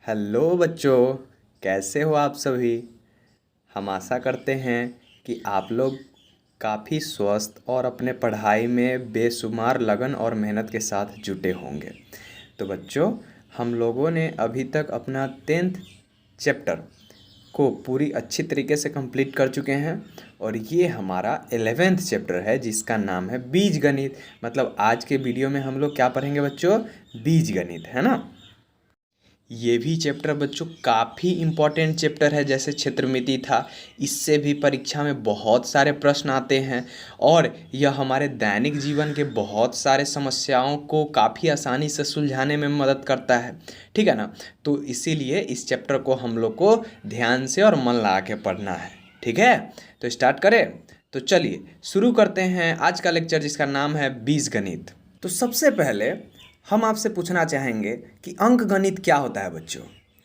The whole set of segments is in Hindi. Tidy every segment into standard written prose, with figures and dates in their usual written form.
हेलो बच्चों, कैसे हो आप सभी। हम आशा करते हैं कि आप लोग काफ़ी स्वस्थ और अपने पढ़ाई में बेशुमार लगन और मेहनत के साथ जुटे होंगे। तो बच्चों, हम लोगों ने अभी तक अपना 10th चैप्टर को पूरी अच्छी तरीके से कंप्लीट कर चुके हैं और ये हमारा 11th चैप्टर है जिसका नाम है बीजगणित। मतलब आज के वीडियो में हम लोग क्या पढ़ेंगे बच्चों? बीजगणित, है ना। ये भी चैप्टर बच्चों काफ़ी इम्पोर्टेंट चैप्टर है। जैसे क्षेत्रमिति था, इससे भी परीक्षा में बहुत सारे प्रश्न आते हैं और यह हमारे दैनिक जीवन के बहुत सारे समस्याओं को काफ़ी आसानी से सुलझाने में मदद करता है। ठीक है ना। तो इसीलिए इस चैप्टर को हम लोग को ध्यान से और मन लगा के पढ़ना है। ठीक है, तो स्टार्ट करें। तो चलिए शुरू करते हैं आज का लेक्चर जिसका नाम है बीजगणित। तो सबसे पहले हम आपसे पूछना चाहेंगे कि अंक गणित क्या होता है बच्चों।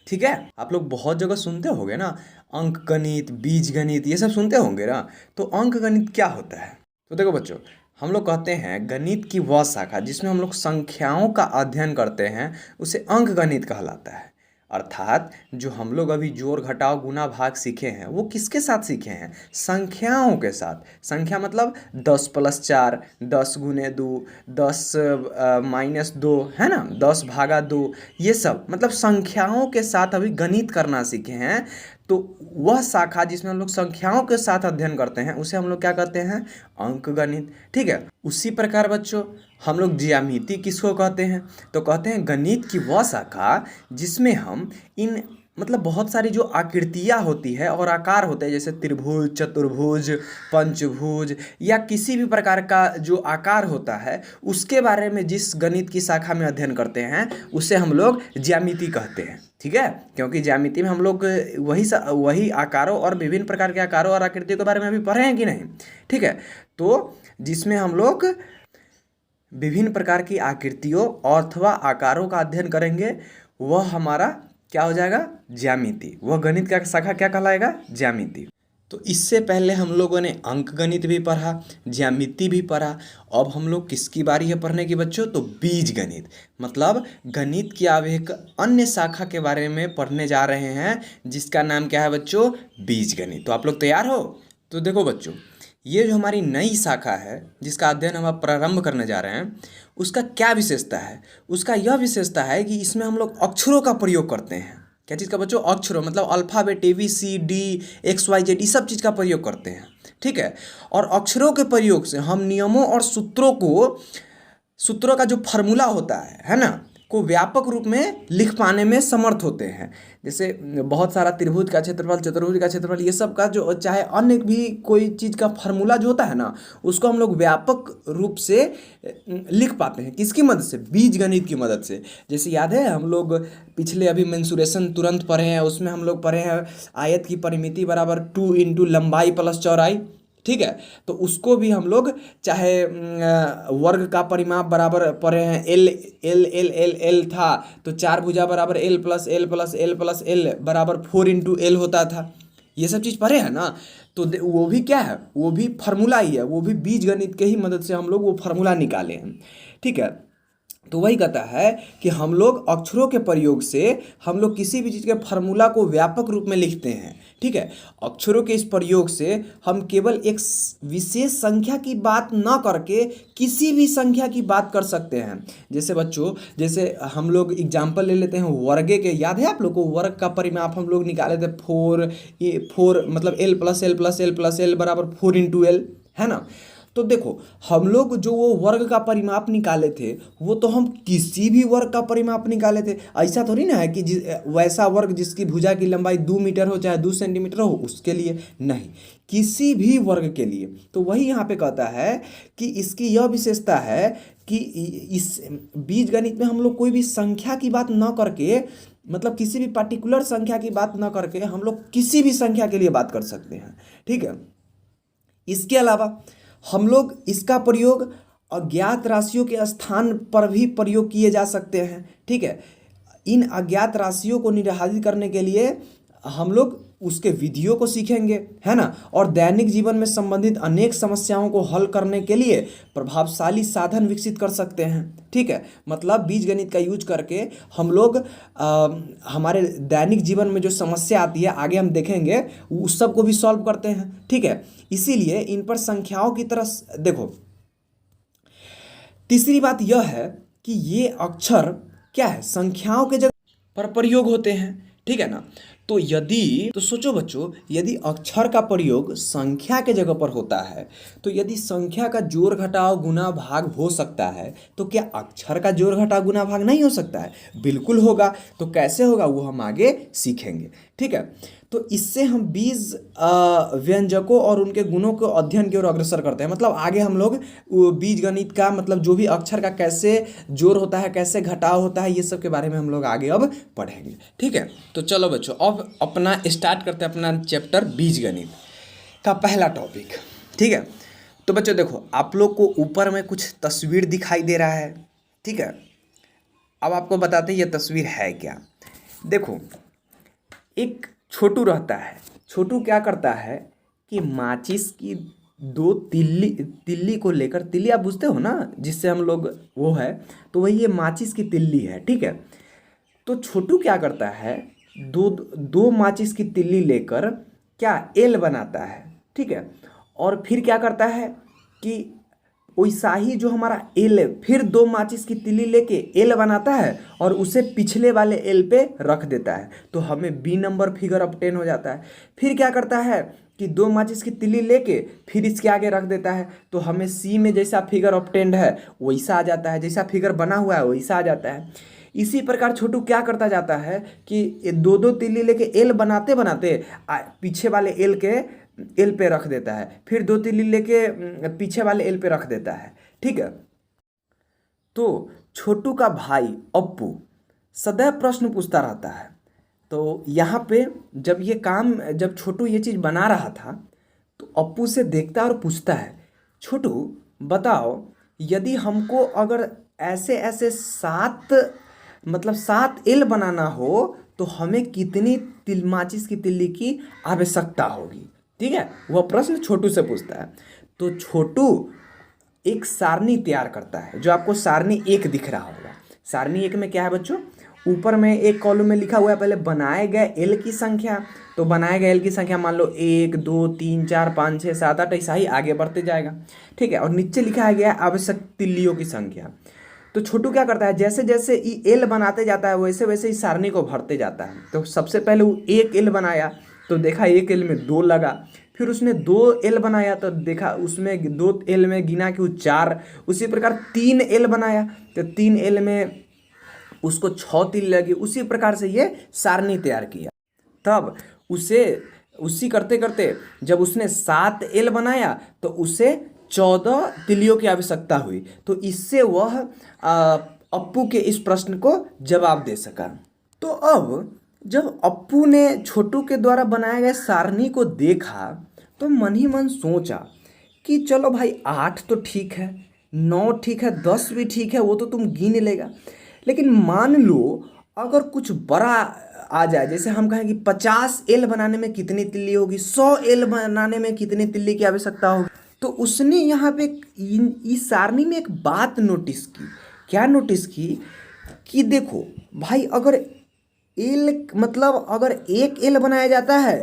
ठीक है, आप लोग बहुत जगह सुनते होंगे ना, अंक गणित, बीज गणित, ये सब सुनते होंगे ना। तो अंक गणित क्या होता है? तो देखो बच्चों, हम लोग कहते हैं गणित की वह शाखा जिसमें हम लोग संख्याओं का अध्ययन करते हैं उसे अंक गणित कहलाता है। अर्थात जो हम लोग अभी जोड़ घटाव गुणा भाग सीखे हैं वो किसके साथ सीखे हैं? संख्याओं के साथ। संख्या मतलब 10+4, 10×2, 10-2, है ना, 10/2, ये सब मतलब संख्याओं के साथ अभी गणित करना सीखे हैं। तो वह शाखा जिसमें हम लोग संख्याओं के साथ अध्ययन करते हैं उसे हम लोग क्या कहते हैं? अंक गणित। ठीक है, उसी प्रकार बच्चों हम लोग ज्यामिति किसको कहते हैं? तो कहते हैं गणित की वह शाखा जिसमें हम इन मतलब बहुत सारी जो आकृतियाँ होती है और आकार होते हैं, जैसे त्रिभुज, चतुर्भुज, पंचभुज या किसी भी प्रकार का जो आकार होता है उसके बारे में जिस गणित की शाखा में अध्ययन करते हैं उसे हम लोग ज्यामिति कहते हैं। ठीक है, क्योंकि ज्यामिति में हम लोग वही आकारों और विभिन्न प्रकार के आकारों और आकृतियों के बारे में अभी पढ़े हैं कि नहीं। ठीक है, तो जिसमें हम लोग विभिन्न प्रकार की आकृतियों अथवा आकारों का अध्ययन करेंगे वह हमारा क्या हो जाएगा? ज्यामिति। वह गणित का शाखा क्या कहलाएगा? ज्यामिति। तो इससे पहले हम लोगों ने अंक गणित भी पढ़ा, ज्यामिति भी पढ़ा। अब हम लोग किसकी बारी है पढ़ने की बच्चों? तो बीज गणित, मतलब गणित की अब एक अन्य शाखा के बारे में पढ़ने जा रहे हैं जिसका नाम क्या है बच्चों? बीज गणित। तो आप लोग तैयार हो? तो देखो बच्चों, ये जो हमारी नई शाखा है जिसका अध्ययन हम अब प्रारंभ करने जा रहे हैं उसका क्या विशेषता है? उसका यह विशेषता है कि इसमें हम लोग अक्षरों का प्रयोग करते हैं। क्या चीज़ का बच्चों? अक्षरों, मतलब अल्फ़ाबेट ABCD XYZ, ये सब चीज़ का प्रयोग करते हैं। ठीक है, और अक्षरों के प्रयोग से हम नियमों और सूत्रों का जो फार्मूला होता है ना, को व्यापक रूप में लिख पाने में समर्थ होते हैं। जैसे बहुत सारा त्रिभुज का क्षेत्रफल, चतुर्भुज का क्षेत्रफल, ये सब का जो चाहे अन्य भी कोई चीज़ का फार्मूला जो होता है ना उसको हम लोग व्यापक रूप से लिख पाते हैं। किसकी मदद से? बीज गणित की मदद से। जैसे याद है हम लोग पिछले अभी मेंसुरेशन तुरंत पढ़े हैं, उसमें हम लोग पढ़े हैं आयत की परिमिति बराबर 2 × लंबाई प्लस चौड़ाई। ठीक है, तो उसको भी हम लोग चाहे वर्ग का परिमाप बराबर पढ़े हैं, L L L L L था तो 4 भुजा बराबर L+L+L+L बराबर 4 × L होता था। ये सब चीज़ पढ़े हैं ना। तो वो भी क्या है? वो भी फार्मूला ही है, वो भी बीज गणित के ही मदद से हम लोग वो फार्मूला निकाले हैं। ठीक है, तो वही कहता है कि हम लोग अक्षरों के प्रयोग से हम लोग किसी भी चीज़ के फार्मूला को व्यापक रूप में लिखते हैं। ठीक है, अक्षरों के इस प्रयोग से हम केवल एक विशेष संख्या की बात न करके किसी भी संख्या की बात कर सकते हैं। जैसे बच्चों, जैसे हम लोग एग्जाम्पल ले लेते हैं वर्गे के। याद है आप लोग को वर्ग का परिमाप हम लोग निकाले थे 4 मतलब L+L+L+L बराबर 4 × L, है ना। तो देखो हम लोग जो वो वर्ग का परिमाप निकाले थे वो तो हम किसी भी वर्ग का परिमाप निकाले थे। ऐसा थोड़ी ना है कि वैसा वर्ग जिसकी भुजा की लंबाई 2 मीटर हो चाहे 2 सेंटीमीटर हो उसके लिए, नहीं, किसी भी वर्ग के लिए। तो वही यहाँ पे कहता है कि इसकी यह विशेषता है कि इस बीज गणित में हम लोग कोई भी संख्या की बात न करके, मतलब किसी भी पर्टिकुलर संख्या की बात न करके हम लोग किसी भी संख्या के लिए बात कर सकते हैं। ठीक है, इसके अलावा हम लोग इसका प्रयोग अज्ञात राशियों के स्थान पर भी प्रयोग किए जा सकते हैं। ठीक है, इन अज्ञात राशियों को निर्धारित करने के लिए हम लोग उसके विधियों को सीखेंगे, है ना, और दैनिक जीवन में संबंधित अनेक समस्याओं को हल करने के लिए प्रभावशाली साधन विकसित कर सकते हैं। ठीक है, मतलब बीजगणित का यूज करके हम लोग हमारे दैनिक जीवन में जो समस्या आती है, आगे हम देखेंगे, उस सब को भी सॉल्व करते हैं। ठीक है, इसीलिए इन पर संख्याओं की तरह देखो। तीसरी बात यह है कि ये अक्षर क्या है, संख्याओं के जगह पर प्रयोग होते हैं। ठीक है ना, तो सोचो बच्चों, यदि अक्षर का प्रयोग संख्या के जगह पर होता है, तो यदि संख्या का जोड़ घटाव गुना भाग हो सकता है, तो क्या अक्षर का जोड़ घटाव गुना भाग नहीं हो सकता है? बिल्कुल होगा। तो कैसे होगा वो हम आगे सीखेंगे। ठीक है, तो इससे हम बीज व्यंजकों और उनके गुणों को अध्ययन की ओर अग्रसर करते हैं। मतलब आगे हम लोग बीज गणित का मतलब जो भी अक्षर का कैसे जोड़ होता है, कैसे घटाव होता है, ये सब के बारे में हम लोग आगे अब पढ़ेंगे। ठीक है, तो चलो बच्चों, अब अपना स्टार्ट करते हैं अपना चैप्टर बीज गणित का पहला टॉपिक। ठीक है, तो बच्चों देखो, आप लोग को ऊपर में कुछ तस्वीर दिखाई दे रहा है। ठीक है, अब आपको बताते हैं ये तस्वीर है क्या। देखो, एक छोटू रहता है। छोटू क्या करता है कि माचिस की दो तिल्ली को लेकर, तिल्ली आप बुझते हो ना, जिससे हम लोग वो है, तो वही ये माचिस की तिल्ली है। ठीक है, तो छोटू क्या करता है, दो माचिस की तिल्ली लेकर क्या एल बनाता है। ठीक है, और फिर क्या करता है कि वैसा ही जो हमारा एल है, फिर दो माचिस की तिल्ली लेके एल बनाता है और उसे पिछले वाले एल पे रख देता है, तो हमें बी नंबर फिगर ऑब्टेन हो जाता है। फिर क्या करता है कि दो माचिस की तिल्ली लेके फिर इसके आगे रख देता है, तो हमें सी में जैसा फिगर ऑब्टेन्ड है वैसा आ जाता है, जैसा फिगर बना हुआ है वैसा आ जाता है। इसी प्रकार छोटू क्या करता जाता है कि दो दो तिल्ली लेके एल बनाते बनाते पीछे वाले एल के एल पे रख देता है, फिर दो तिल्ली लेके पीछे वाले एल पे रख देता है। ठीक है, तो छोटू का भाई अप्पू सदैव प्रश्न पूछता रहता है। तो यहाँ पे जब छोटू ये चीज़ बना रहा था, तो अप्पू से देखता और पूछता है, छोटू बताओ, यदि हमको अगर ऐसे ऐसे सात एल बनाना हो, तो हमें कितनी माचिस की तिल्ली की आवश्यकता होगी। ठीक है, वह प्रश्न छोटू से पूछता है। तो छोटू एक सारणी तैयार करता है, जो आपको सारणी 1 दिख रहा होगा। सारणी 1 में क्या है बच्चों, ऊपर में एक कॉलम में लिखा हुआ है पहले बनाए गए एल की संख्या। तो बनाए गए एल की संख्या मान लो 1 2 3 4 5 6 7 8, ऐसा ही आगे बढ़ते जाएगा। ठीक है, और नीचे लिखा है गया आवश्यक तिल्लियों की संख्या। तो छोटू क्या करता है, जैसे जैसे एल बनाते जाता है वैसे वैसे ही सारणी को भरते जाता है। तो सबसे पहले वो 1 एल बनाया, तो देखा 1 एल में 2 लगा। फिर उसने 2 एल बनाया, तो देखा उसमें 2 एल में गिना कि वो 4। उसी प्रकार 3 एल बनाया, तो 3 एल में उसको 6 तिल लगी। उसी प्रकार से ये सारणी तैयार किया। तब उसी करते करते जब उसने 7 एल बनाया, तो उसे 14 तिलियों की आवश्यकता हुई। तो इससे वह अप्पू के इस प्रश्न को जवाब दे सका। तो अब जब अप्पू ने छोटू के द्वारा बनाए गए सारणी को देखा, तो मन ही मन सोचा कि चलो भाई 8 तो ठीक है, 9 ठीक है, 10 भी ठीक है, वो तो तुम गिन लेगा। लेकिन मान लो अगर कुछ बड़ा आ जाए, जैसे हम कहें कि 50 एल बनाने में कितनी तिल्ली होगी, 100 एल बनाने में कितनी तिल्ली की आवश्यकता होगी। तो उसने यहाँ पे इस सारणी में एक बात नोटिस की। क्या नोटिस की कि देखो भाई, अगर अगर 1 एल बनाया जाता है,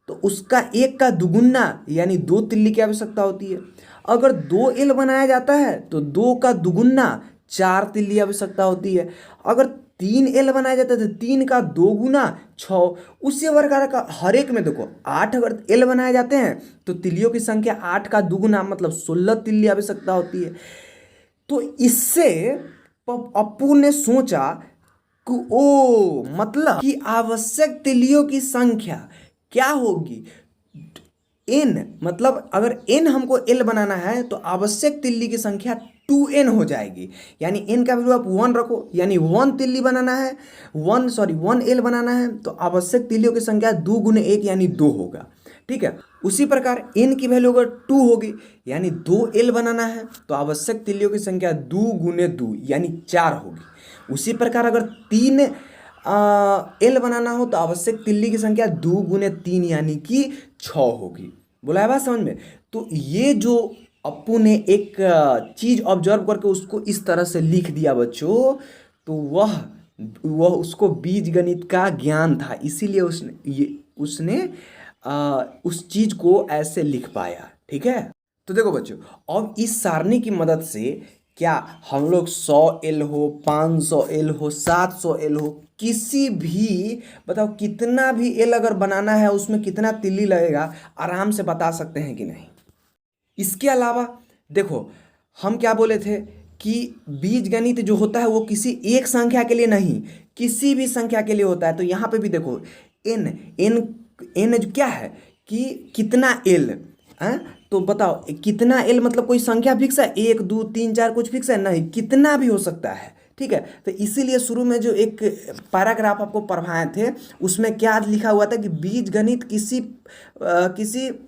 तो उसका 1 का दुगुना यानी 2 तिल्ली की आवश्यकता होती है। अगर 2 एल बनाया जाता है, तो 2 का दुगुना 4 तिल्ली की आवश्यकता होती है। अगर 3 एल बनाया जाता है, तो 3 का 2 गुना 6। उसी प्रकार का हर एक में देखो, 8 अगर एल बनाए जाते हैं, तो तिल्लियों की संख्या 8 का दुगुना मतलब 16 तिल्ली आवश्यकता होती है। तो इससे अप्पू ने सोचा कि मतलब कि आवश्यक तिल्लियों की संख्या क्या होगी, n, मतलब अगर n हमको l बनाना है, तो आवश्यक तिल्ली की संख्या 2n हो जाएगी। यानी n का वैल्यू आप 1 रखो, यानी 1 तिल्ली बनाना है, 1 एल बनाना है, तो आवश्यक तिल्लियों की संख्या 2 गुने 1 यानी 2 होगा। ठीक है, उसी प्रकार n की वैल्यू अगर 2 होगी, यानी 2 एल बनाना है, तो आवश्यक तिल्लियों की संख्या 2 गुने 2 यानी 4 होगी। उसी प्रकार अगर 3 एल बनाना हो तो आवश्यक तिल्ली की संख्या 2 × 3 यानी कि 6 होगी। बोला है बात समझ में। तो ये जो अप्पू ने एक चीज ऑब्जर्व करके उसको इस तरह से लिख दिया बच्चों, तो वह उसको बीज गणित का ज्ञान था, इसीलिए उसने उस चीज को ऐसे लिख पाया। ठीक है। तो देखो बच्चों, अब इस सारणी की मदद से क्या हम लोग 100 L हो, 500 L हो, 700 L हो, किसी भी, बताओ कितना भी एल अगर बनाना है उसमें कितना तिल्ली लगेगा, आराम से बता सकते हैं कि नहीं। इसके अलावा देखो, हम क्या बोले थे कि बीजगणित जो होता है वो किसी एक संख्या के लिए नहीं, किसी भी संख्या के लिए होता है। तो यहाँ पे भी देखो एन एन एन जो क्या है कि कितना एल है, तो बताओ कितना एल मतलब कोई संख्या फिक्स है, 1 2 3 4 कुछ फिक्स है नहीं, कितना भी हो सकता है। ठीक है। तो इसीलिए शुरू में जो एक पैराग्राफ आपको पढ़ाए थे उसमें क्या लिखा हुआ था कि बीजगणित किसी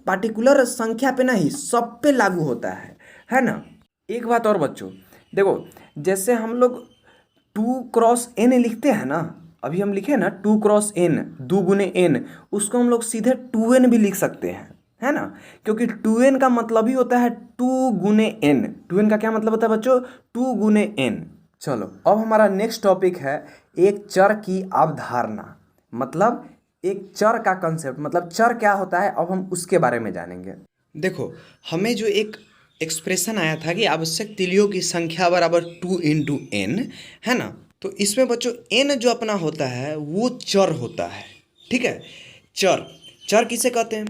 पार्टिकुलर संख्या पे नहीं, सब पे लागू होता है ना। एक बात और बच्चों, देखो जैसे हम लोग 2 × n लिखते हैं ना, अभी हम लिखे ना 2 × n, 2 × n, उसको हम लोग सीधे 2n भी लिख सकते हैं, है ना। क्योंकि 2n का मतलब ही होता है 2 × n। 2n का क्या मतलब होता है बच्चों, 2 × n। चलो अब हमारा नेक्स्ट टॉपिक है एक चर की अवधारणा, मतलब एक चर का कंसेप्ट, मतलब चर क्या होता है, अब हम उसके बारे में जानेंगे। देखो हमें जो एक एक्सप्रेशन आया था कि आवश्यक तिलियों की संख्या बराबर 2 × n, है ना। तो इसमें बच्चों n जो अपना होता है वो चर होता है। ठीक है। चर चर किसे कहते हैं,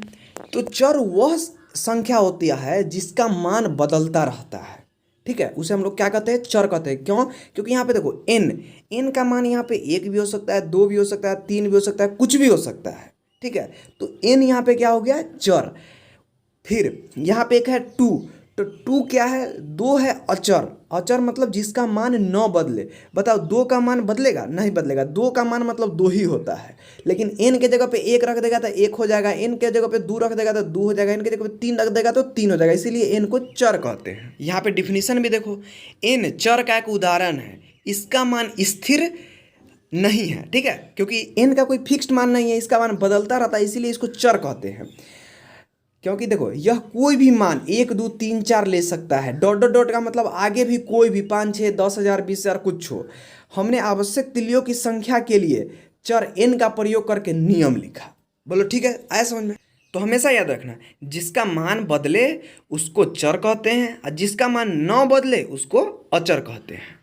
तो चर वह संख्या होती है जिसका मान बदलता रहता है। ठीक है, उसे हम लोग क्या कहते हैं, चर कहते हैं। क्यों, क्योंकि यहाँ पे देखो n का मान यहाँ पे 1 भी हो सकता है, 2 भी हो सकता है, 3 भी हो सकता है, कुछ भी हो सकता है। ठीक है। तो n यहाँ पे क्या हो गया, चर। फिर यहाँ पे एक है 2, तो 2 क्या है, 2 है अचर। अचर मतलब जिसका मान न बदले। बताओ 2 का मान बदलेगा, नहीं बदलेगा, 2 का मान मतलब 2 ही होता है। लेकिन n के जगह पे 1 रख देगा तो 1 हो जाएगा, n के जगह पे 2 रख देगा तो 2 हो जाएगा, n के जगह पे 3 रख देगा तो 3 हो जाएगा, इसीलिए n को चर कहते हैं। यहाँ पे डिफिनीशन भी देखो, n चर का एक उदाहरण है, इसका मान स्थिर नहीं है। ठीक है, क्योंकि n का कोई फिक्स्ड मान नहीं है, इसका मान बदलता रहता है, इसीलिए इसको चर कहते हैं। क्योंकि देखो यह कोई भी मान 1 2 3 4 ले सकता है, डॉट डॉट डॉट का मतलब आगे भी कोई भी 5 6 10,000 20,000 कुछ हो। हमने आवश्यक तिलियों की संख्या के लिए चर n का प्रयोग करके नियम लिखा। बोलो ठीक है, आया समझ में। तो हमेशा याद रखना, जिसका मान बदले उसको चर कहते हैं, और जिसका मान न बदले उसको अचर कहते हैं।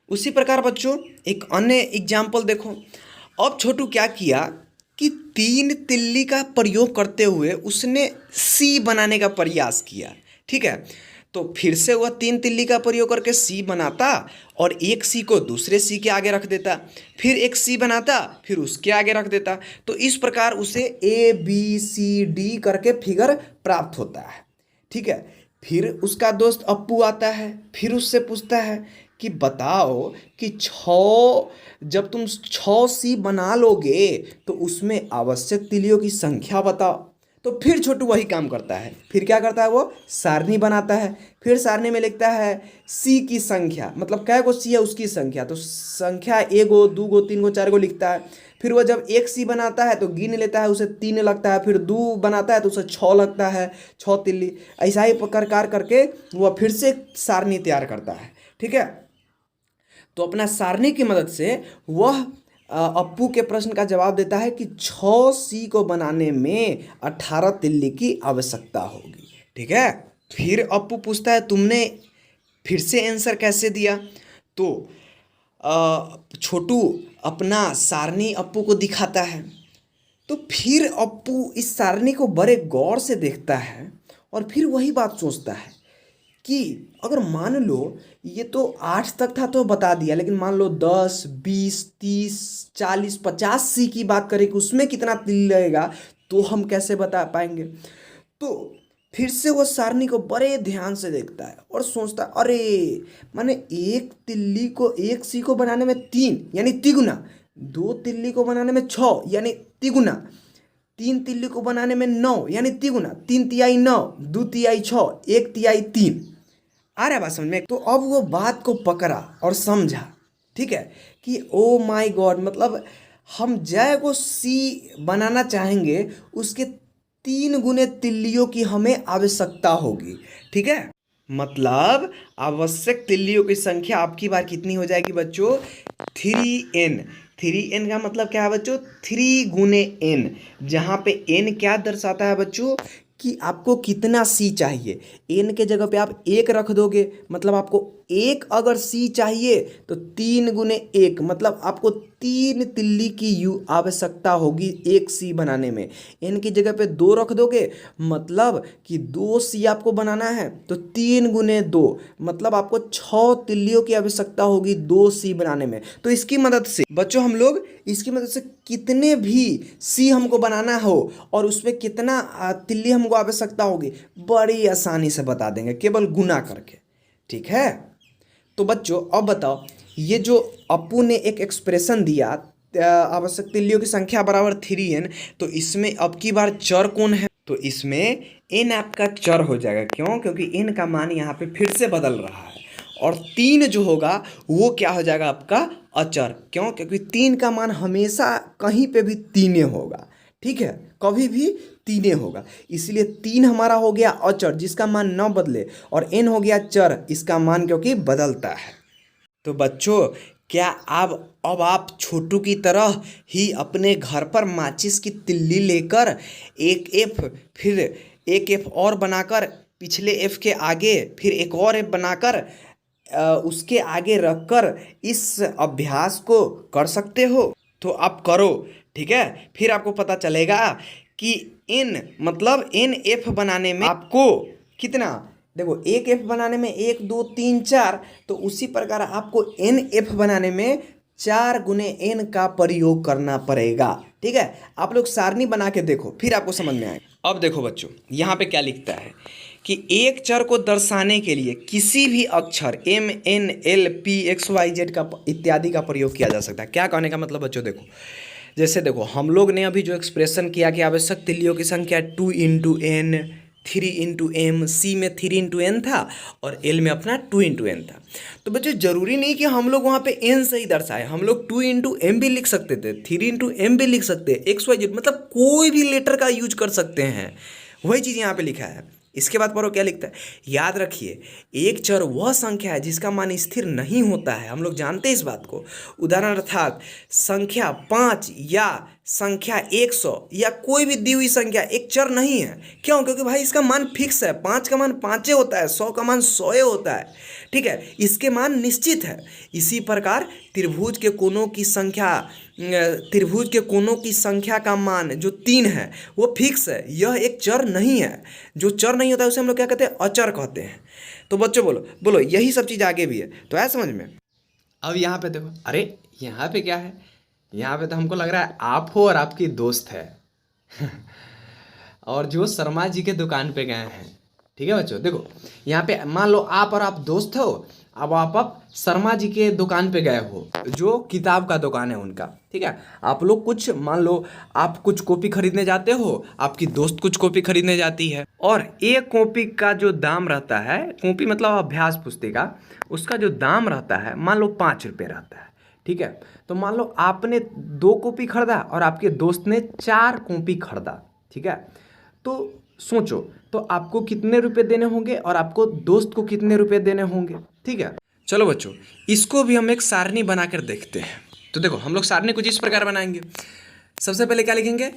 उसी प्रकार बच्चों एक अन्य एग्जाम्पल देखो। अब छोटू क्या किया कि 3 तिल्ली का प्रयोग करते हुए उसने सी बनाने का प्रयास किया। ठीक है। तो फिर से वह 3 तिल्ली का प्रयोग करके सी बनाता और एक सी को दूसरे सी के आगे रख देता, फिर एक सी बनाता फिर उसके आगे रख देता। तो इस प्रकार उसे ABCD करके फिगर प्राप्त होता है। ठीक है। फिर उसका दोस्त अप्पू आता है, फिर उससे पूछता है कि बताओ कि जब तुम 6C बना लोगे तो उसमें आवश्यक तिलियों की संख्या बताओ। तो फिर छोटू वही काम करता है, फिर क्या करता है, वो सारणी बनाता है, फिर सारणी में लिखता है सी की संख्या, मतलब कै गो सी है उसकी संख्या, तो संख्या 1 गो 2 गो 3 गो 4 गो लिखता है। फिर वह जब एक सी बनाता है तो गिन लेता है, उसे 3 लगता है, फिर 2 बनाता है तो उसे 6 लगता है, 6 तिल्ली। ऐसा ही प्रकार करके वह फिर से सारणी तैयार करता है। ठीक है। तो अपना सारणी की मदद से वह अप्पू के प्रश्न का जवाब देता है कि 6C को बनाने में 18 तिल्ली की आवश्यकता होगी। ठीक है। फिर अप्पू पूछता है तुमने फिर से आंसर कैसे दिया। तो छोटू अपना सारणी अप्पू को दिखाता है। तो फिर अप्पू इस सारणी को बड़े गौर से देखता है और फिर वही बात सोचता है कि अगर मान लो ये तो 8 तक था तो बता दिया, लेकिन मान लो 10 20 30 40 50 सी की बात करें कि उसमें कितना तिल्ली लगेगा, तो हम कैसे बता पाएंगे। तो फिर से वो सारणी को बड़े ध्यान से देखता है और सोचता है अरे माने एक सी को बनाने में 3 यानी तिगुना, 2 तिल्ली को बनाने में 6 यानी तिगुना, 3 तिल्ली को बनाने में 9 यानी तिगुना, 3 तिहाई 9, 2 तिहाई 6, 1 तिहाई 3। आ रहा है बात समझ में। तो अब वो बात को पकड़ा और समझा। ठीक है, कि ओ माय गॉड, मतलब हम जय को सी बनाना चाहेंगे उसके 3 गुने तिल्लियों की हमें आवश्यकता होगी। ठीक है, मतलब आवश्यक तिल्लियों की संख्या आपकी बार कितनी हो जाएगी बच्चों? 3n। 3n का मतलब क्या है बच्चों? 3 गुने n, जहाँ पे n क्या दर्शाता है बच्चों कि आपको कितना सी चाहिए। n के जगह पे आप 1 रख दोगे, मतलब आपको 1 अगर सी चाहिए तो 3 गुने 1, मतलब आपको 3 तिल्ली की यू आवश्यकता होगी 1 सी बनाने में। n की जगह पे 2 रख दोगे, मतलब कि 2 सी आपको बनाना है, तो 3 गुने 2, मतलब आपको 6 तिल्लियों की आवश्यकता होगी 2 सी बनाने में। तो इसकी मदद से बच्चों हम लोग इसकी मदद से कितने भी सी हमको बनाना हो और उसमें कितना तिल्ली हमको आवश्यकता होगी बड़ी आसानी से बता देंगे, केवल गुना करके। ठीक है, तो बच्चों अब बताओ, ये जो अपू ने एक एक्सप्रेशन दिया आवश्यक तिल्लियों की संख्या बराबर 3n, तो इसमें अब की बार चर कौन है? तो इसमें n आपका चर हो जाएगा। क्यों? क्योंकि n का मान यहाँ पे फिर से बदल रहा है, और 3 जो होगा वो क्या हो जाएगा आपका? अचर। क्यों? क्योंकि 3 का मान हमेशा कहीं पे भी 3 होगा। ठीक है, कभी भी 3 होगा, इसलिए 3 हमारा हो गया अचर जिसका मान न बदले, और n हो गया चर, इसका मान क्योंकि बदलता है। तो बच्चों क्या अब आप छोटू की तरह ही अपने घर पर माचिस की तिल्ली लेकर एक एफ, फिर एक एफ और बनाकर पिछले एफ के आगे फिर एक और एफ बनाकर उसके आगे रखकर इस अभ्यास को कर सकते हो? तो आप करो। ठीक है, फिर आपको पता चलेगा कि एन मतलब एन एफ बनाने में आपको कितना, देखो एक एफ बनाने में 1 2 3 4, तो उसी प्रकार आपको एन एफ बनाने में 4 गुने n का प्रयोग करना पड़ेगा। ठीक है, आप लोग सारणी बना के देखो, फिर आपको समझ में आएगा। अब देखो बच्चों, यहाँ पे क्या लिखता है कि एक चर को दर्शाने के लिए किसी भी अक्षर m n l p x y z का इत्यादि का प्रयोग किया जा सकता है। क्या कहने का मतलब बच्चों, देखो जैसे देखो हम लोग ने अभी जो एक्सप्रेशन किया कि आवश्यक तिल्लियों की संख्या 2 इंटू एन, 3 इंटू एम, सी में 3 इंटू एन था और एल में अपना 2 इंटू एन था। तो बच्चों जरूरी नहीं कि हम लोग वहाँ पे एन से ही दर्शाए, हम लोग 2 इंटू एम भी लिख सकते थे, 3 इंटू एम भी लिख सकते हैं, एक्स वाई जेड, मतलब कोई भी लेटर का यूज कर सकते हैं। वही चीज़ यहाँ पे लिखा है। इसके बाद पढ़ो क्या लिखता है, याद रखिए एक चर वह संख्या है जिसका मान स्थिर नहीं होता है। हम लोग जानते हैं इस बात को। उदाहरण अर्थात संख्या 5 या संख्या 100 या कोई भी दी हुई संख्या एक चर नहीं है। क्यों? क्योंकि भाई इसका मान फिक्स है, 5 का मान 5 होता है, 100 का मान 100 होता है। ठीक है, इसके मान निश्चित है। इसी प्रकार त्रिभुज के कोणों की संख्या, त्रिभुज के कोणों की संख्या का मान जो 3 है वो फिक्स है, यह एक चर नहीं है। जो चर नहीं होता है उसे हम लोग क्या कहते हैं? अचर कहते हैं। तो बच्चों बोलो बोलो, यही सब चीज़ आगे भी है, तो है समझ में। अब यहाँ पे देखो, अरे यहाँ पे क्या है, यहाँ पे तो हमको लग रहा है आप हो और आपकी दोस्त है और जो शर्मा जी के दुकान पे गए हैं। ठीक है बच्चों, देखो यहाँ पे मान लो आप और आप दोस्त हो, अब आप शर्मा जी के दुकान पे गए हो, जो किताब का दुकान है उनका। ठीक है, आप लोग कुछ मान लो आप कुछ कॉपी खरीदने जाते हो, आपकी दोस्त कुछ कॉपी खरीदने जाती है, और एक कॉपी का जो दाम रहता है, कॉपी मतलब अभ्यास पुस्तिका, उसका जो दाम रहता है मान लो 5 रुपये रहता है। ठीक है, तो मान लो आपने 2 कॉपी खरीदा और आपके दोस्त ने 4 कॉपी खरीदा। ठीक है, तो सोचो तो आपको कितने रुपए देने होंगे और आपको दोस्त को कितने रुपए देने होंगे। ठीक है, चलो बच्चों इसको भी हम एक सारणी बनाकर देखते हैं। तो देखो हम लोग सारणी कुछ इस प्रकार बनाएंगे। सबसे पहले क्या लिखेंगे,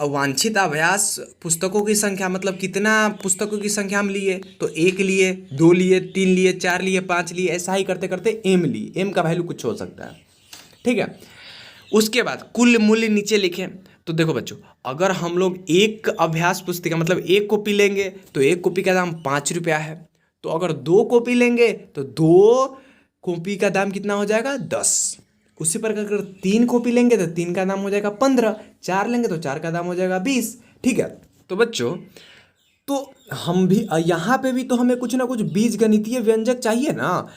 वांछित अभ्यास पुस्तकों की संख्या, मतलब कितना पुस्तकों की संख्या हम लिए, तो 1 लिए, 2 लिए, 3 लिए, 4 लिए, 5 लिए, ऐसा ही करते करते एम लिए। एम का वैल्यू कुछ हो सकता है। ठीक है, उसके बाद कुल मूल्य नीचे लिखें। तो देखो बच्चों अगर हम लोग एक अभ्यास पुस्तिका मतलब एक कॉपी लेंगे तो एक कॉपी का दाम 5 रुपया है। तो अगर 2 कॉपी लेंगे तो 2 कॉपी का दाम कितना हो जाएगा? 10। उसी प्रकार अगर 3 कॉपी लेंगे तो 3 का दाम हो जाएगा 15, 4 लेंगे तो 4 का दाम हो जाएगा 20। ठीक है, तो बच्चों तो हम भी यहाँ पे भी तो हमें कुछ ना कुछ बीज गणितीय व्यंजक चाहिए ना,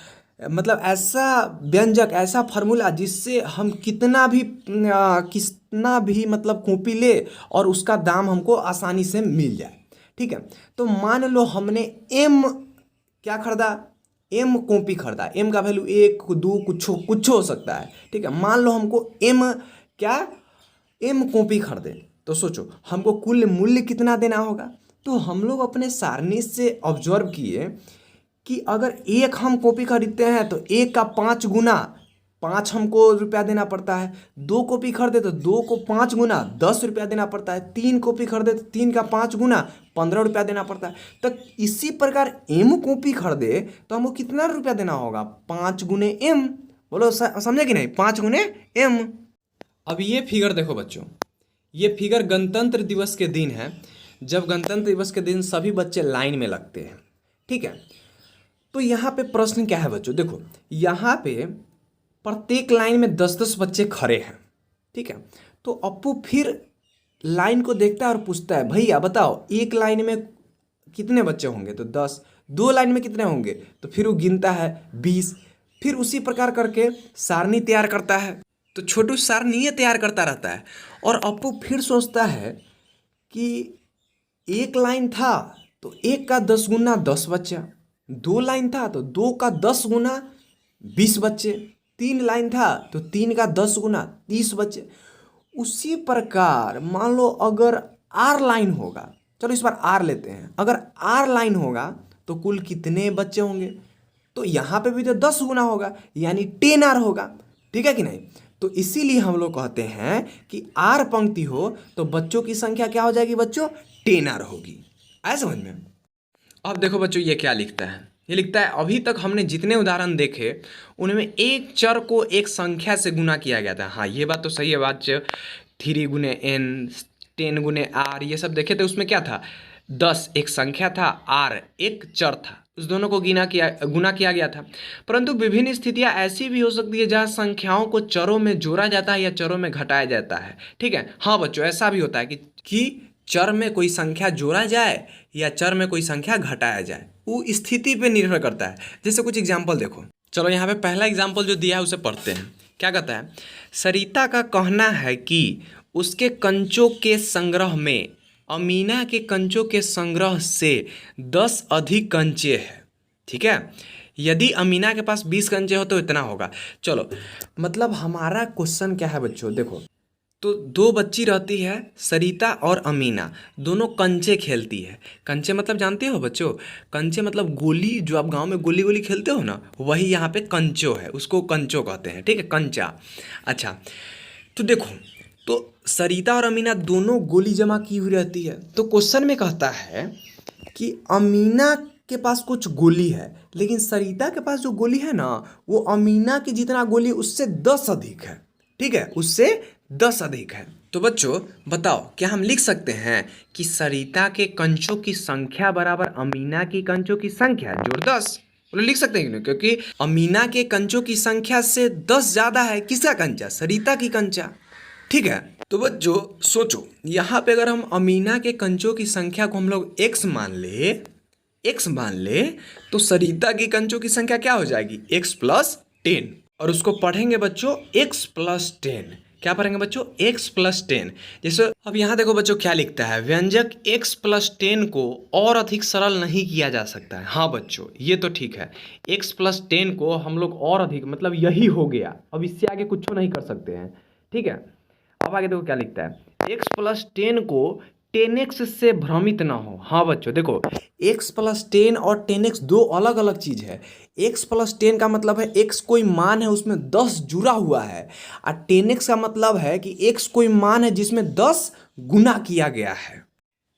मतलब ऐसा व्यंजक, ऐसा फार्मूला जिससे हम कितना भी मतलब कॉपी ले और उसका दाम हमको आसानी से मिल जाए। ठीक है, तो मान लो हमने एम क्या खरीदा, एम कॉपी खरीदा, एम का वैल्यू 1 2 कुछ हो सकता है। ठीक है, मान लो हमको एम क्या, m कॉपी खरीदे। तो सोचो हमको कुल मूल्य कितना देना होगा। तो हम लोग अपने सारणी से ऑब्जर्व किए कि अगर एक हम कॉपी खरीदते हैं तो एक का 5 गुना 5 हमको रुपया देना पड़ता है। 2 कॉपी खरीदे तो 2 को 5 गुना 10 रुपया देना पड़ता है। 3 कॉपी खरीदे तो 3 का 5 गुना 15 रुपया देना पड़ता है। तो इसी प्रकार m कॉपी खरीदे तो हमको कितना रुपया देना होगा, 5 गुने m। बोलो समझे कि नहीं, 5 गुने m। अब ये फिगर देखो बच्चों, ये फिगर गणतंत्र दिवस के दिन है, जब गणतंत्र दिवस के दिन सभी बच्चे लाइन में लगते हैं, ठीक है। तो यहाँ पे प्रश्न क्या है बच्चों, देखो यहाँ पे प्रत्येक लाइन में 10-10 बच्चे खड़े हैं, ठीक है। तो अप्पू फिर लाइन को देखता है और पूछता है, भैया बताओ एक लाइन में कितने बच्चे होंगे, तो 10। 2 लाइन में कितने होंगे, तो फिर वो गिनता है 20। फिर उसी प्रकार करके सारणी तैयार करता है। तो छोटू सारणी तैयार करता रहता है और अप्पू फिर सोचता है कि एक लाइन था तो 1 का 10 गुना 10 बच्चा, 2 लाइन था तो 2 का 10 गुना 20 बच्चे, 3 लाइन था तो 3 का 10 गुना 30 बच्चे। उसी प्रकार मान लो अगर आर लाइन होगा, चलो इस बार आर लेते हैं, अगर आर लाइन होगा तो कुल कितने बच्चे होंगे, तो यहाँ पे भी तो 10 गुना होगा, यानी 10 आर होगा, ठीक है कि नहीं। तो इसीलिए हम लोग कहते हैं कि आर पंक्ति हो तो बच्चों की संख्या क्या हो जाएगी बच्चों, 10 आर होगी। आया समझ में। अब देखो बच्चों ये क्या लिखता है, ये लिखता है अभी तक हमने जितने उदाहरण देखे उनमें एक चर को एक संख्या से गुना किया गया था। हाँ ये बात तो सही है, बात 3 गुने n, 10 गुने r, ये सब देखे थे, उसमें क्या था, 10 एक संख्या था, r एक चर था, उस दोनों को गुना किया गया था। परंतु विभिन्न स्थितियां ऐसी भी हो सकती है जहां संख्याओं को चरों में जोड़ा जाता है या चरों में घटाया जाता है, ठीक है। हाँ बच्चों ऐसा भी होता है कि चर में कोई संख्या जोड़ा जाए या चर में कोई संख्या घटाया जाए, वो स्थिति पे निर्भर करता है। जैसे कुछ एग्जाम्पल देखो, चलो यहाँ पे पहला एग्जाम्पल जो दिया है उसे पढ़ते हैं। क्या कहता है, सरिता का कहना है कि उसके कंचों के संग्रह में अमीना के कंचों के संग्रह से 10 अधिक कंचे हैं, ठीक है। यदि अमीना के पास 20 कंचे हो तो इतना होगा। चलो मतलब हमारा क्वेश्चन क्या है बच्चों, देखो तो 2 बच्ची रहती है, सरिता और अमीना, दोनों कंचे खेलती है। कंचे मतलब जानते हो बच्चों, कंचे मतलब गोली, जो आप गांव में गोली गोली खेलते हो ना, वही यहाँ पे कंचो है, उसको कंचो कहते हैं, ठीक है, कंचा। अच्छा तो देखो, तो सरिता और अमीना दोनों गोली जमा की हुई रहती है। तो क्वेश्चन में कहता है कि अमीना के पास कुछ गोली है, लेकिन सरिता के पास जो गोली है ना वो अमीना की जितना गोली उससे 10 अधिक है, ठीक है, उससे 10 अधिक है। तो बच्चों बताओ क्या हम लिख सकते हैं कि सरिता के कंचों की संख्या बराबर अमीना की कंचों की संख्या जोड़ 10, बोलो लिख सकते हैं क्योंकि अमीना के कंचों की संख्या से 10 ज़्यादा है किसका कंचा, सरिता की कंचा, ठीक है। तो बच्चों सोचो यहाँ पे अगर हम अमीना के कंचों की संख्या को हम लोग x मान ले तो सरिता की कंचों की संख्या क्या हो जाएगी, x + 10, और उसको पढ़ेंगे बच्चों x + 10। क्या पढ़ेंगे बच्चों, x + 10। जैसे अब यहाँ देखो बच्चों क्या लिखता है, व्यंजक x + 10 को और अधिक सरल नहीं किया जा सकता है। हाँ बच्चों ये तो ठीक है, x + 10 को हम लोग और अधिक मतलब यही हो गया, अब इससे आगे कुछ नहीं कर सकते हैं, ठीक है। अब आगे देखो क्या लिखता है, x + 10 को 10x से भ्रमित ना हो। हाँ बच्चों देखो x + 10 और 10x दो अलग अलग चीज़ है। x + 10 का मतलब है x कोई मान है उसमें 10 जुड़ा हुआ है, और 10x का मतलब है कि x कोई मान है जिसमें 10 गुना किया गया है।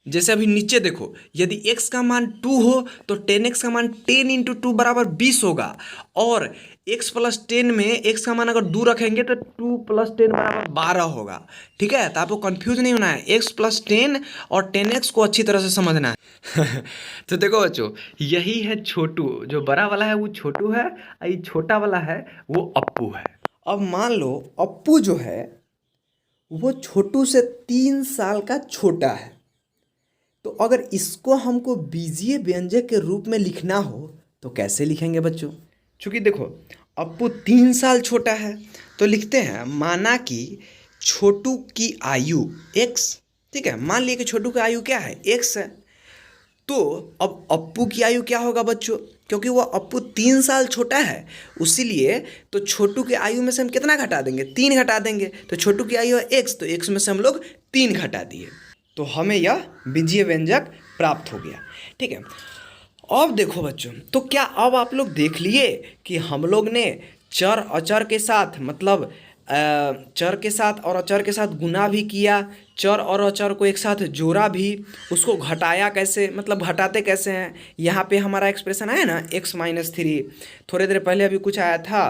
जैसे अभी नीचे देखो, यदि x का मान 2 हो तो 10x का मान 10 × 2 बराबर 20 होगा, और x + 10 में x का मान अगर 2 रखेंगे तो 2 + 10 बराबर 12 होगा, ठीक है। तो आपको कंफ्यूज नहीं होना है, x + 10 और 10x को अच्छी तरह से समझना है। तो देखो बच्चों यही है छोटू, जो बड़ा वाला है वो छोटू है और ये छोटा वाला है वो अप्पू है। अब मान लो अप्पू जो है वो छोटू से 3 साल का छोटा है, तो अगर इसको हमको बीजीय व्यंजक के रूप में लिखना हो तो कैसे लिखेंगे बच्चों। चूँकि देखो अप्पू 3 साल छोटा है तो लिखते हैं, माना कि छोटू की आयु x, ठीक है, मान लिया कि छोटू की आयु क्या है x है, तो अब अप्पू की आयु क्या होगा बच्चों, क्योंकि वो अप्पू 3 साल छोटा है, उसीलिए तो छोटू की आयु में से हम कितना घटा देंगे, 3 घटा देंगे। तो छोटू की आयु है x, तो x में से हम लोग 3 घटा दिए, तो हमें यह बीजीय व्यंजक प्राप्त हो गया। ठीक है, अब देखो बच्चों, तो क्या अब आप लोग देख लिए कि हम लोग ने चर अचर के साथ, मतलब चर के साथ और अचर के साथ गुना भी किया, चर और अचर को एक साथ जोड़ा भी, उसको घटाया कैसे, मतलब घटाते कैसे हैं। यहाँ पे हमारा एक्सप्रेशन आया ना x-3, थोड़ी देर पहले अभी कुछ आया था,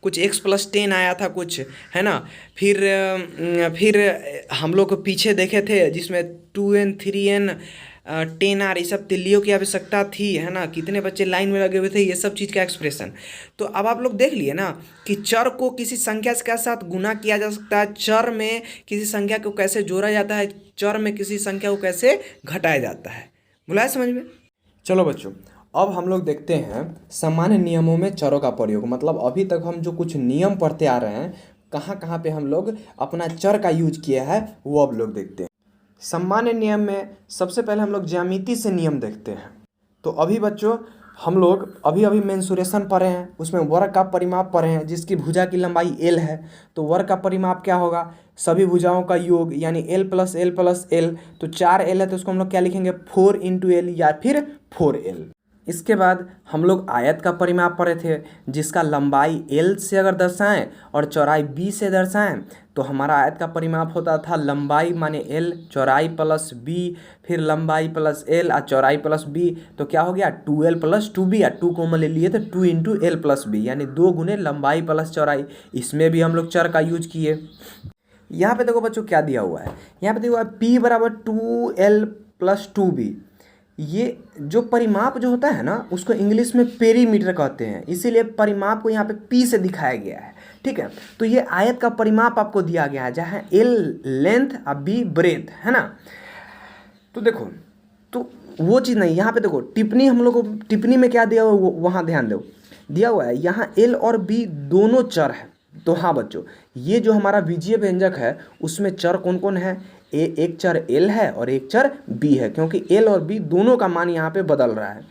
कुछ x+10 आया था कुछ, है ना। फिर हम लोग पीछे देखे थे जिसमें 2n 3n 10r ये सब तिल्लियों की आवश्यकता थी, है ना, कितने बच्चे लाइन में लगे हुए थे, ये सब चीज़ का एक्सप्रेशन। तो अब आप लोग देख लिए ना कि चर को किसी संख्या के साथ गुना किया जा सकता है, चर में किसी संख्या को कैसे जोड़ा जाता है, चर में किसी संख्या को कैसे घटाया जाता है। बोला है समझ में। चलो बच्चों, अब हम लोग देखते हैं सामान्य नियमों में चरों का प्रयोग, मतलब अभी तक हम जो कुछ नियम पढ़ते आ रहे हैं, कहाँ कहाँ पे हम लोग अपना चर का यूज किया है, वो अब लोग देखते हैं। सामान्य नियम में सबसे पहले हम लोग ज्यामिति से नियम देखते हैं। तो अभी बच्चों हम लोग अभी मेंसुरेशन पढ़े हैं, उसमें वर्ग का परिमाप पढ़े हैं, जिसकी भुजा की लंबाई l है। तो वर्ग का परिमाप क्या होगा, सभी भुजाओं का योग, यानी l plus L plus L. तो 4l है, तो उसको हम लोग क्या लिखेंगे, 4 × l या फिर 4l। इसके बाद हम लोग आयत का परिमाप पढ़े थे, जिसका लंबाई l से अगर दर्शाएं और चौड़ाई b से दर्शाएं, तो हमारा आयत का परिमाप होता था लंबाई माने l, चौड़ाई प्लस b, फिर लंबाई प्लस l और चौड़ाई प्लस b। तो क्या हो गया, 2l प्लस 2b, या 2 कॉमन ले लिए तो 2 × l प्लस b, यानी 2 गुने लंबाई प्लस चौड़ाई। इसमें भी हम लोग चर का यूज किए। यहाँ पे देखो बच्चों क्या दिया हुआ है, यहाँ पे देखो p बराबर 2l प्लस 2b। ये जो परिमाप जो होता है ना, उसको इंग्लिश में पेरीमीटर कहते हैं, इसीलिए परिमाप को यहाँ पे p से दिखाया गया है। ठीक है, तो ये आयत का परिमाप आपको दिया गया है, जहाँ l लेंथ और b ब्रेथ, है ना। तो देखो, तो वो चीज़ नहीं, यहाँ पे देखो टिप्पणी, हम लोग को टिप्पणी में क्या दिया हुआ है वहाँ ध्यान दो, दिया हुआ है यहाँ l और b दोनों चर है। तो हाँ बच्चों, ये जो हमारा बीजीय व्यंजक है उसमें चर कौन कौन है, एक चर l है और एक चर b है, क्योंकि l और b दोनों का मान यहाँ पे बदल रहा है,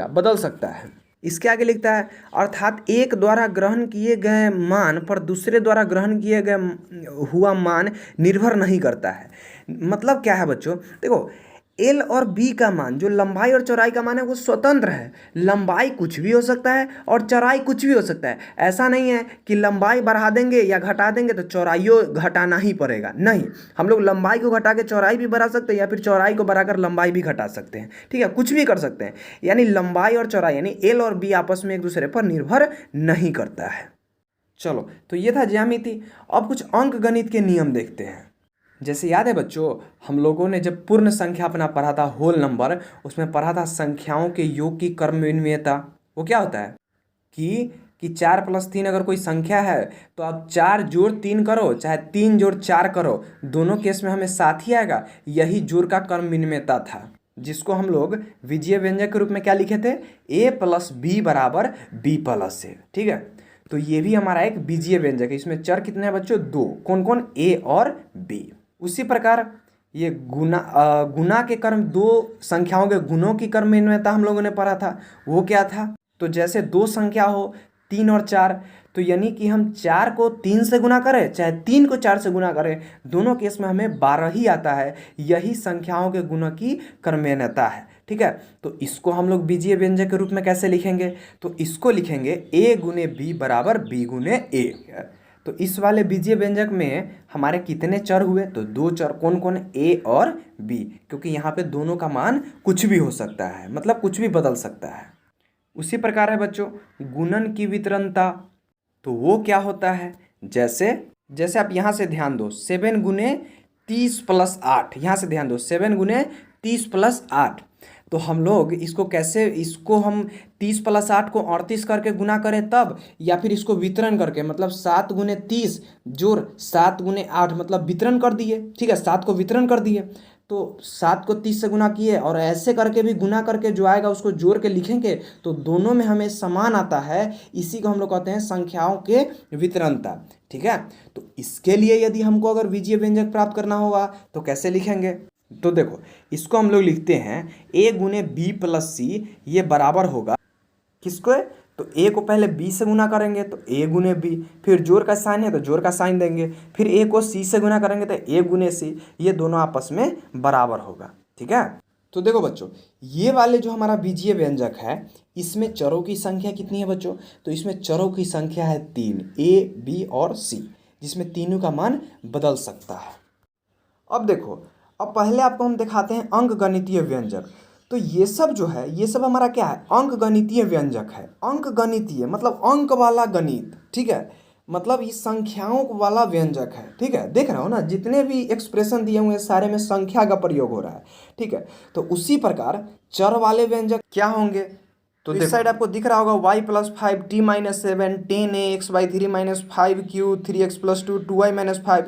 बदल सकता है। इसके आगे लिखता है, अर्थात एक द्वारा ग्रहण किए गए मान पर दूसरे द्वारा ग्रहण किए गए हुआ मान निर्भर नहीं करता है। मतलब क्या है बच्चों, देखो l और b का मान, जो लंबाई और चौड़ाई का मान है, वो स्वतंत्र है। लंबाई कुछ भी हो सकता है और चौड़ाई कुछ भी हो सकता है। ऐसा नहीं है कि लंबाई बढ़ा देंगे या घटा देंगे तो चौड़ाइयों घटाना ही पड़ेगा, नहीं, हम लोग लंबाई को घटा के चौड़ाई भी बढ़ा सकते हैं, या फिर चौड़ाई को बढ़ाकर लंबाई भी घटा सकते हैं। ठीक है, कुछ भी कर सकते हैं, यानी लंबाई और चौड़ाई यानी l और b आपस में एक दूसरे पर निर्भर नहीं करता है। चलो, तो ये था ज्यामिति। अब कुछ अंक गणित के नियम देखते हैं। जैसे याद है बच्चों, हम लोगों ने जब पूर्ण संख्या अपना पढ़ा था, होल नंबर, उसमें पढ़ा था संख्याओं के योग की क्रमविनिमयता। वो क्या होता है कि 4 + 3 अगर कोई संख्या है तो आप 4 जोड़ 3 करो, चाहे 3 जोड़ 4 करो, दोनों केस में हमें 7 ही आएगा। यही जोड़ का क्रमविनिमयता था, जिसको हम लोग बीजीय व्यंजक के रूप में क्या लिखे थे, a + b = b + a। ठीक है, तो ये भी हमारा एक बीजीय व्यंजक है। इसमें चर कितने हैं बच्चों, 2, कौन कौन, a और b। उसी प्रकार ये गुना के क्रम, दो संख्याओं के गुणों की क्रमविनिमयता हम लोगों ने पढ़ा था। वो क्या था, तो जैसे दो संख्या हो 3 और 4, तो यानी कि हम 4 को 3 से गुना करें चाहे 3 को 4 से गुना करें, दोनों केस में हमें 12 ही आता है। यही संख्याओं के गुणों की क्रमविनिमयता है। ठीक है, तो इसको हम लोग बीजीय व्यंजक के रूप में कैसे लिखेंगे, तो इसको लिखेंगे a × b = b × a। तो इस वाले बीजीय व्यंजक में हमारे कितने चर हुए, तो 2 चर, कौन कौन, a और b, क्योंकि यहाँ पे दोनों का मान कुछ भी हो सकता है, मतलब कुछ भी बदल सकता है। उसी प्रकार है बच्चों गुणन की वितरणता। तो वो क्या होता है, जैसे आप यहाँ से ध्यान दो, 7 × 30 + 8, यहाँ से ध्यान दो, 7 × 30 + 8। तो हम लोग इसको कैसे, इसको हम 30 + 8 को 38 करके गुना करें तब, या फिर इसको वितरण करके, मतलब 7 × 30 जोड़ 7 × 8, मतलब वितरण कर दिए। ठीक है, 7 को वितरण कर दिए, तो 7 को 30 से गुना किए, और ऐसे करके भी गुना करके जो आएगा उसको जोड़ के लिखेंगे तो दोनों में हमें समान आता है। इसी को हम लोग कहते हैं संख्याओं के वितरणता। ठीक है, तो इसके लिए यदि हमको अगर बीजीय व्यंजक प्राप्त करना होगा तो कैसे लिखेंगे, तो देखो इसको हम लोग लिखते हैं ए गुने बी प्लस सी, ये बराबर होगा किसको है, तो ए को पहले बी से गुना करेंगे तो ए गुने बी, फिर जोड़ का साइन है तो जोड़ का साइन देंगे, फिर ए को सी से गुना करेंगे तो ए गुने सी, ये दोनों आपस में बराबर होगा। ठीक है, तो देखो बच्चों ये वाले जो हमारा बीजीय व्यंजक है इसमें चरों की संख्या कितनी है बच्चों, तो इसमें चरों की संख्या है 3, ए बी और सी, जिसमें तीनों का मान बदल सकता है। अब देखो, अब पहले आपको हम दिखाते हैं अंकगणितीय व्यंजक। तो ये सब जो है ये सब हमारा क्या है, अंकगणितीय व्यंजक है। अंकगणितीय मतलब अंक वाला गणित, ठीक है, मतलब ये संख्याओं वाला व्यंजक है। ठीक है, देख रहे हो ना जितने भी एक्सप्रेशन दिए हुए हैं सारे में संख्या का प्रयोग हो रहा है। ठीक है, तो उसी प्रकार चर वाले व्यंजक क्या होंगे, तो इस साइड आपको दिख रहा होगा Y plus 5 T minus 7 10 A X by 3 minus 5 Q 3 X plus 2 2 Y minus 5,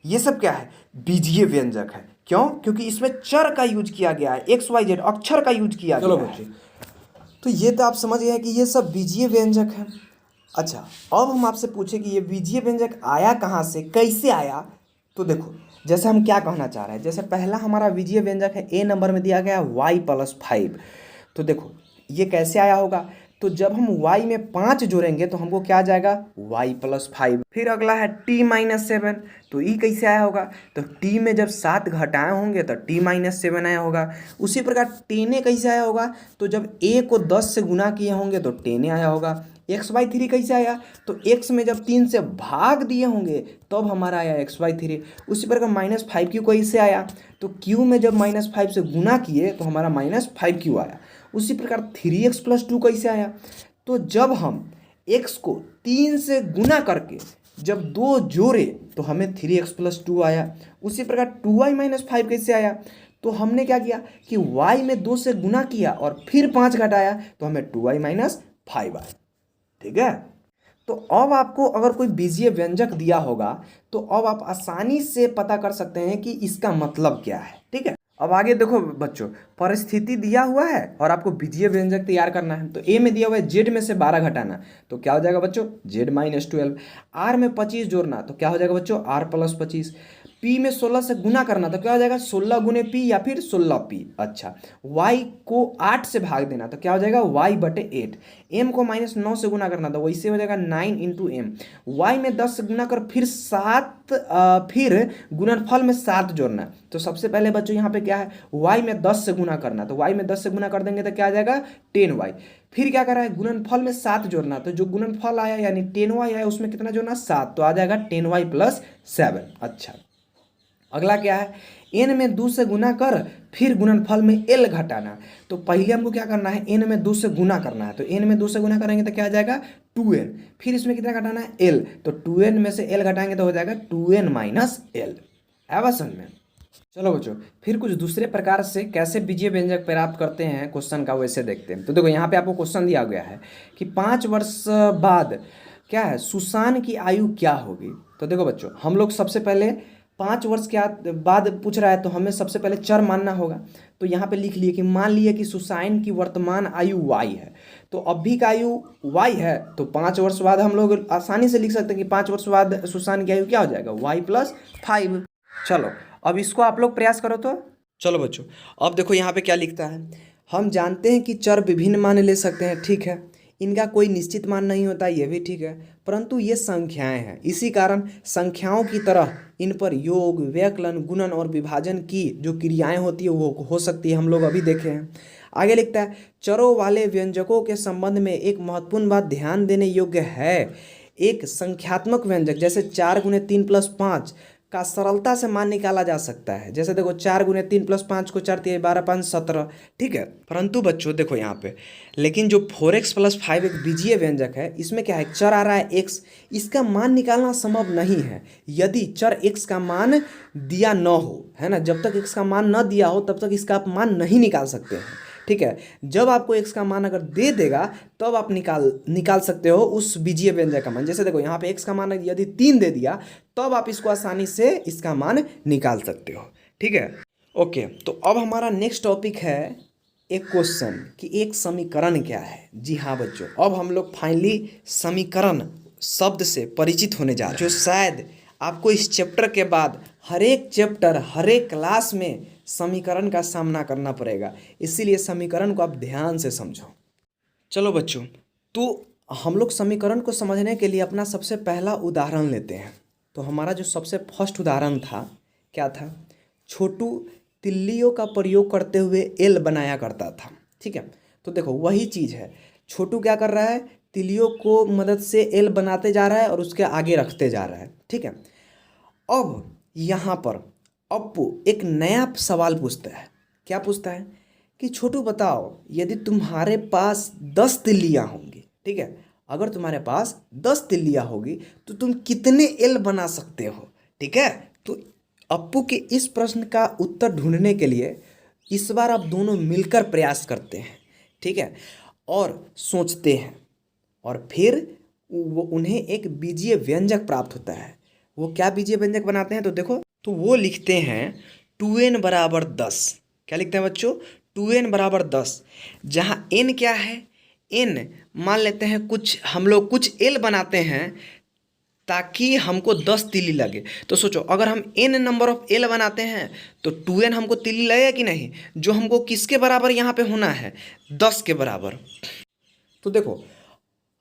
ये सब क्या है, बीजीय व्यंजक है। क्यों, क्योंकि इसमें चर का यूज किया गया है, एक्स वाई जेड अक्षर का यूज किया गया है। तो ये तो आप समझ गए कि ये सब बीजीय व्यंजक है। अच्छा, अब हम आपसे पूछे कि ये बीजीय व्यंजक आया कहाँ से, कैसे आया, तो देखो जैसे हम क्या कहना चाह रहे हैं, जैसे पहला हमारा बीजीय व्यंजक है ए नंबर में दिया गया है वाई प्लस 5। तो देखो ये कैसे आया होगा, तो जब हम y में 5 जोड़ेंगे तो हमको क्या आ जाएगा y प्लस 5। फिर अगला है t माइनस 7, तो ये कैसे आया होगा, तो t में जब 7 घटाए होंगे तो t माइनस 7 आया होगा। उसी प्रकार 10 कैसे आया होगा, तो जब a को 10 से गुना किए होंगे तो 10 आया होगा। x बाई 3 कैसे आया, तो x में जब 3 से भाग दिए होंगे तब हमारा आया x बाई 3। उसी प्रकार माइनस 5q कैसे आया, तो q में जब माइनस 5 से गुना किए तो हमारा माइनस 5q आया। उसी प्रकार 3x प्लस 2 कैसे आया, तो जब हम x को 3 से गुना करके जब 2 जोड़े तो हमें 3x प्लस 2 आया। उसी प्रकार 2y माइनस 5 कैसे आया, तो हमने क्या किया कि y में 2 से गुना किया और फिर 5 घटाया तो हमें 2y माइनस 5 आया। ठीक है, तो अब आपको अगर कोई बीजीय व्यंजक दिया होगा तो अब आप आसानी से पता कर सकते हैं कि इसका मतलब क्या है। ठीक है, अब आगे देखो बच्चों, परिस्थिति दिया हुआ है और आपको बीजीय व्यंजक तैयार करना है। तो ए में दिया हुआ है जेड में से 12 घटाना, तो क्या हो जाएगा बच्चों जेड माइनस 12। आर में 25 जोड़ना, तो क्या हो जाएगा बच्चों आर प्लस 25। पी में 16 से गुना करना, तो क्या हो जाएगा 16 गुने पी या फिर 16 पी। अच्छा, वाई को 8 से भाग देना, तो क्या हो जाएगा वाई बटे 8। एम को माइनस 9 से गुना करना, तो वैसे हो जाएगा 9 इंटू एम। वाई में 10 से गुना कर फिर 7 फिर गुणनफल में 7 जोड़ना। तो सबसे पहले बच्चों यहाँ पे क्या है, वाई में 10 से गुना करना, तो वाई में 10 से गुना कर देंगे तो क्या आ जाएगा 10y। फिर क्या कर रहा है गुणनफल में 7 जोड़ना, तो जो गुणनफल आया यानी 10y आया उसमें कितना जोड़ना 7, तो आ जाएगा 10y प्लस 7। अच्छा, अगला क्या है, n में 2 से गुना कर फिर गुणनफल में l घटाना। तो पहले हमको क्या करना है n में 2 से गुना करना है, तो n में 2 से गुना करेंगे तो क्या आ जाएगा 2n। फिर इसमें कितना घटाना है l, तो 2n में से l घटाएंगे तो हो जाएगा 2n माइनस l। है समझ में। चलो बच्चों, फिर कुछ दूसरे प्रकार से कैसे बीजीय व्यंजक प्राप्त करते हैं क्वेश्चन का वैसे देखते हैं। तो देखो यहाँ पे आपको क्वेश्चन दिया गया है कि 5 वर्ष बाद क्या है सुसान की आयु क्या होगी। तो देखो बच्चों, हम लोग सबसे पहले 5 वर्ष के बाद पूछ रहा है तो हमें सबसे पहले चर मानना होगा। तो यहाँ पे लिख लिए कि मान लिए कि सुसाइन की वर्तमान आयु y है, तो अभी का आयु y है, तो 5 वर्ष बाद हम लोग आसानी से लिख सकते हैं कि 5 वर्ष बाद सुसान की आयु क्या हो जाएगा y प्लस 5। चलो अब इसको आप लोग प्रयास करो। तो चलो बच्चों, अब देखो यहाँ पे क्या लिखता है, हम जानते हैं कि चर विभिन्न मान ले सकते हैं, ठीक है, इनका कोई निश्चित मान नहीं होता, ये भी ठीक है, परंतु ये संख्याएं हैं, इसी कारण संख्याओं की तरह इन पर योग व्यकलन गुणन और विभाजन की जो क्रियाएं होती है वो हो सकती है, हम लोग अभी देखे हैं। आगे लिखता है चरों वाले व्यंजकों के संबंध में एक महत्वपूर्ण बात ध्यान देने योग्य है, एक संख्यात्मक व्यंजक जैसे 4 गुने 3 प्लस 5 का सरलता से मान निकाला जा सकता है। जैसे देखो 4 गुने 3 प्लस 5 को 4 3 12 5 17, ठीक है। परंतु बच्चों देखो यहाँ पे, लेकिन जो 4x प्लस 5 एक बीजीय व्यंजक है, इसमें क्या है चर आ रहा है x, इसका मान निकालना संभव नहीं है यदि चर x का मान दिया न हो, है ना। जब तक x का मान न दिया हो तब तक इसका आप मान नहीं निकाल सकते हैं, ठीक है। जब आपको x का मान अगर दे देगा तब आप निकाल सकते हो उस बीजीय व्यंजक का मान। जैसे देखो यहाँ पे x का मान यदि 3 दे दिया तब आप इसको आसानी से इसका मान निकाल सकते हो, ठीक है। ओके, तो अब हमारा नेक्स्ट टॉपिक है एक क्वेश्चन कि एक समीकरण क्या है। जी हाँ बच्चों, अब हम लोग फाइनली समीकरण शब्द से परिचित होने जा रहे हैं, जो शायद आपको इस चैप्टर के बाद हर एक चैप्टर हर एक क्लास में समीकरण का सामना करना पड़ेगा, इसीलिए समीकरण को आप ध्यान से समझो। चलो बच्चों, तो हम लोग समीकरण को समझने के लिए अपना सबसे पहला उदाहरण लेते हैं। तो हमारा जो सबसे फर्स्ट उदाहरण था क्या था? छोटू तिल्लियों का प्रयोग करते हुए एल बनाया करता था। ठीक है, तो देखो वही चीज़ है। छोटू क्या कर रहा है? तिल्लियों को मदद से एल बनाते जा रहा है और उसके आगे रखते जा रहा है। ठीक है, अब यहाँ पर अप्पू एक नया सवाल पूछता है। क्या पूछता है कि छोटू बताओ, यदि तुम्हारे पास 10 तिल्लियाँ होंगी, ठीक है, अगर तुम्हारे पास 10 तिल्लियाँ होगी तो तुम कितने एल बना सकते हो? ठीक है, तो अप्पू के इस प्रश्न का उत्तर ढूंढने के लिए इस बार आप दोनों मिलकर प्रयास करते हैं। ठीक है, और सोचते हैं, और फिर वो उन्हें एक बीजीय व्यंजक प्राप्त होता है। वो क्या बीजीय व्यंजक बनाते हैं? तो देखो, तो वो लिखते हैं 2n बराबर 10। क्या लिखते हैं बच्चों? 2n बराबर 10, जहाँ n क्या है? n मान लेते हैं कुछ, हम लोग कुछ l बनाते हैं ताकि हमको 10 तिल्ली लगे। तो सोचो, अगर हम n नंबर ऑफ l बनाते हैं तो 2n हमको तिल्ली लगेगा कि नहीं? जो हमको किसके बराबर यहाँ पे होना है? 10 के बराबर। तो देखो,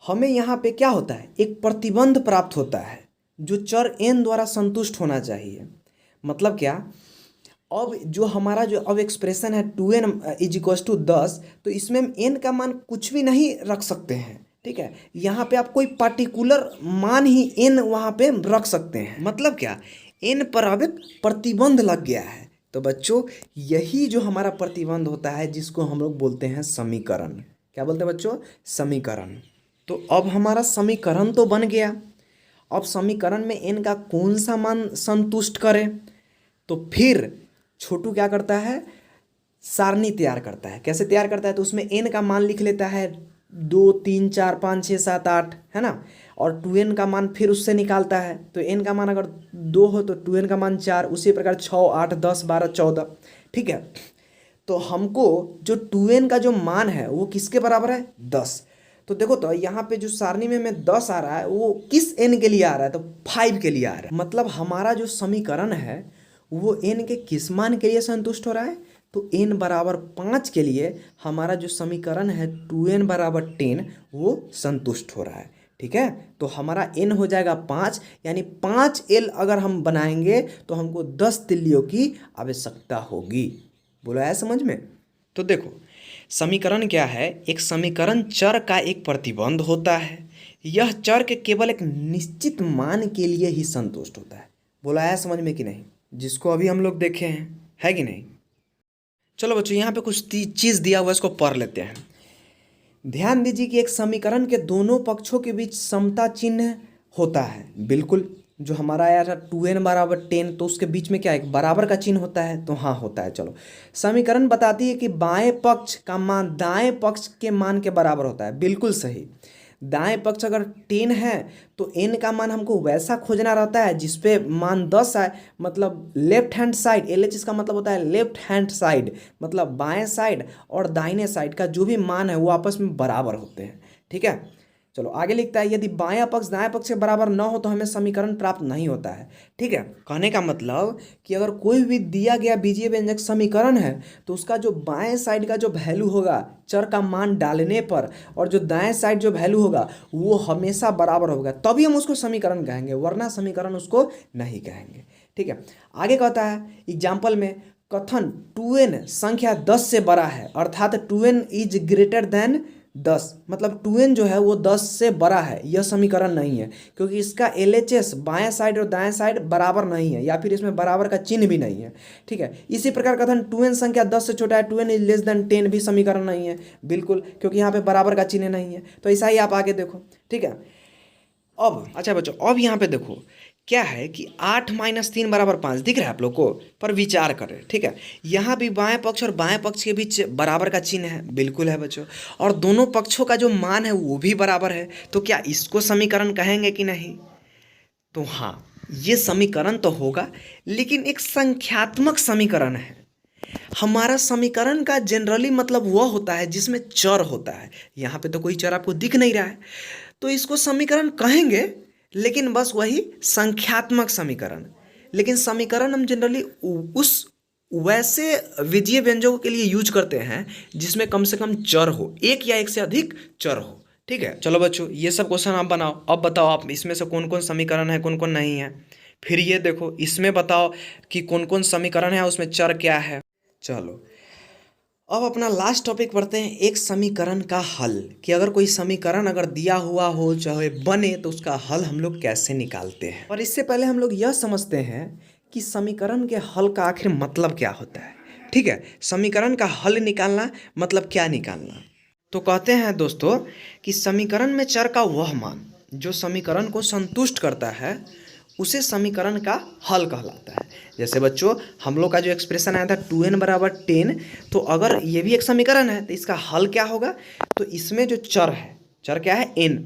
हमें यहाँ पे क्या होता है? एक प्रतिबंध प्राप्त होता है जो चर n द्वारा संतुष्ट होना चाहिए। मतलब क्या? अब जो हमारा जो अब एक्सप्रेशन है 2n इज इक्वल्स टू 10, तो इसमें हम n का मान कुछ भी नहीं रख सकते हैं। ठीक है, यहाँ पे आप कोई पार्टिकुलर मान ही n वहाँ पे रख सकते हैं। मतलब क्या? n पर अब एक प्रतिबंध लग गया है। तो बच्चों, यही जो हमारा प्रतिबंध होता है जिसको हम लोग बोलते हैं समीकरण। क्या बोलते हैं बच्चों? समीकरण। तो अब हमारा समीकरण तो बन गया। अब समीकरण में n का कौन सा मान संतुष्ट करे? तो फिर छोटू क्या करता है? सारणी तैयार करता है। कैसे तैयार करता है? तो उसमें n का मान लिख लेता है 2 3 4 5 6 7 8, है ना, और 2n का मान फिर उससे निकालता है। तो n का मान अगर 2 हो तो 2n का मान 4, उसी प्रकार 6 8 10 12 14। ठीक है, तो हमको जो 2n का जो मान है वो किसके बराबर है? 10। तो देखो, तो यहाँ पे जो सारणी में 10 आ रहा है वो किस n के लिए आ रहा है? तो 5 के लिए आ रहा है। मतलब हमारा जो समीकरण है वो n के किस मान के लिए संतुष्ट हो रहा है? तो n बराबर 5 के लिए हमारा जो समीकरण है 2n बराबर 10 वो संतुष्ट हो रहा है। ठीक है, तो हमारा n हो जाएगा 5, यानी 5l अगर हम बनाएंगे तो हमको 10 तिल्लियों की आवश्यकता होगी। बोलो है समझ में? तो देखो, समीकरण क्या है? एक समीकरण चर का एक प्रतिबंध होता है। यह चर के केवल एक निश्चित मान के लिए ही संतुष्ट होता है। बोला है समझ में कि नहीं? जिसको अभी हम लोग देखे हैं, है कि नहीं? चलो बच्चों, यहाँ पे कुछ चीज़ दिया हुआ है, इसको पढ़ लेते हैं। ध्यान दीजिए कि एक समीकरण के दोनों पक्षों के बीच समता चिन्ह होता है। बिल्कुल, जो हमारा आया था 2n बराबर 10, तो उसके बीच में क्या एक बराबर का चिन्ह होता है? तो हाँ, होता है। चलो, समीकरण बताती है कि बाएं पक्ष का मान दाएं पक्ष के मान के बराबर होता है। बिल्कुल सही। दाएं पक्ष अगर 10 है तो n का मान हमको वैसा खोजना रहता है जिसपे मान 10 आए। मतलब लेफ्ट हैंड साइड, LHS का मतलब होता है लेफ्ट हैंड साइड, मतलब बाएं साइड और दाहिने साइड का जो भी मान है वो आपस में बराबर होते हैं। ठीक है, चलो आगे लिखता है, यदि बायां पक्ष दाएं पक्ष के बराबर न हो तो हमें समीकरण प्राप्त नहीं होता है। ठीक है, कहने का मतलब कि अगर कोई भी दिया गया बीजीय व्यंजक समीकरण है तो उसका जो बाएं साइड का जो वैल्यू होगा चर का मान डालने पर, और जो दाएं साइड जो वैल्यू होगा वो हमेशा बराबर होगा, तभी हम उसको समीकरण कहेंगे, वरना समीकरण उसको नहीं कहेंगे। ठीक है, आगे कहता है एग्जाम्पल में, कथन 2n संख्या 10 से बड़ा है, अर्थात 2n इज ग्रेटर देन 10, मतलब 2n जो है वो 10 से बड़ा है। यह समीकरण नहीं है क्योंकि इसका LHS बाएं साइड और दाएं साइड बराबर नहीं है, या फिर इसमें बराबर का चिन्ह भी नहीं है। ठीक है, इसी प्रकार कथन 2n संख्या 10 से छोटा है, 2n इज लेस देन 10 भी समीकरण नहीं है। बिल्कुल, क्योंकि यहाँ पे बराबर का चिन्ह नहीं है। तो ऐसा ही आप आगे देखो। ठीक है, अब अच्छा बच्चों, अब यहाँ पे देखो क्या है कि 8 - 3 बराबर 5 दिख रहा है आप लोग को, पर विचार करें। ठीक है, यहाँ भी बाएं पक्ष और बाएं पक्ष के बीच बराबर का चिन्ह है। बिल्कुल है बच्चों, और दोनों पक्षों का जो मान है वो भी बराबर है। तो क्या इसको समीकरण कहेंगे कि नहीं? तो हाँ, ये समीकरण तो होगा, लेकिन एक संख्यात्मक समीकरण है। हमारा समीकरण का जनरली मतलब वह होता है जिसमें चर होता है। यहाँ पे तो कोई चर आपको दिख नहीं रहा है, तो इसको समीकरण कहेंगे, लेकिन बस वही संख्यात्मक समीकरण। लेकिन समीकरण हम जनरली उस वैसे विजीय व्यंजकों के लिए यूज करते हैं जिसमें कम से कम चर हो, एक या एक से अधिक चर हो। ठीक है, चलो बच्चों ये सब क्वेश्चन आप बनाओ। अब बताओ आप इसमें से कौन कौन समीकरण है, कौन कौन नहीं है। फिर ये देखो इसमें बताओ कि कौन कौन समीकरण है, उसमें चर क्या है। चलो अब अपना लास्ट टॉपिक पढ़ते हैं, एक समीकरण का हल। कि अगर कोई समीकरण अगर दिया हुआ हो चाहे बने तो उसका हल हम लोग कैसे निकालते हैं। और इससे पहले हम लोग यह समझते हैं कि समीकरण के हल का आखिर मतलब क्या होता है। ठीक है, समीकरण का हल निकालना मतलब क्या निकालना। तो कहते हैं दोस्तों कि समीकरण में चर का वह मान जो समीकरण को संतुष्ट करता है उसे समीकरण का हल कहलाता है। जैसे बच्चों हम लोग का जो एक्सप्रेशन आया था 2n बराबर 10, तो अगर ये भी एक समीकरण है तो इसका हल क्या होगा। तो इसमें जो चर है, चर क्या है n,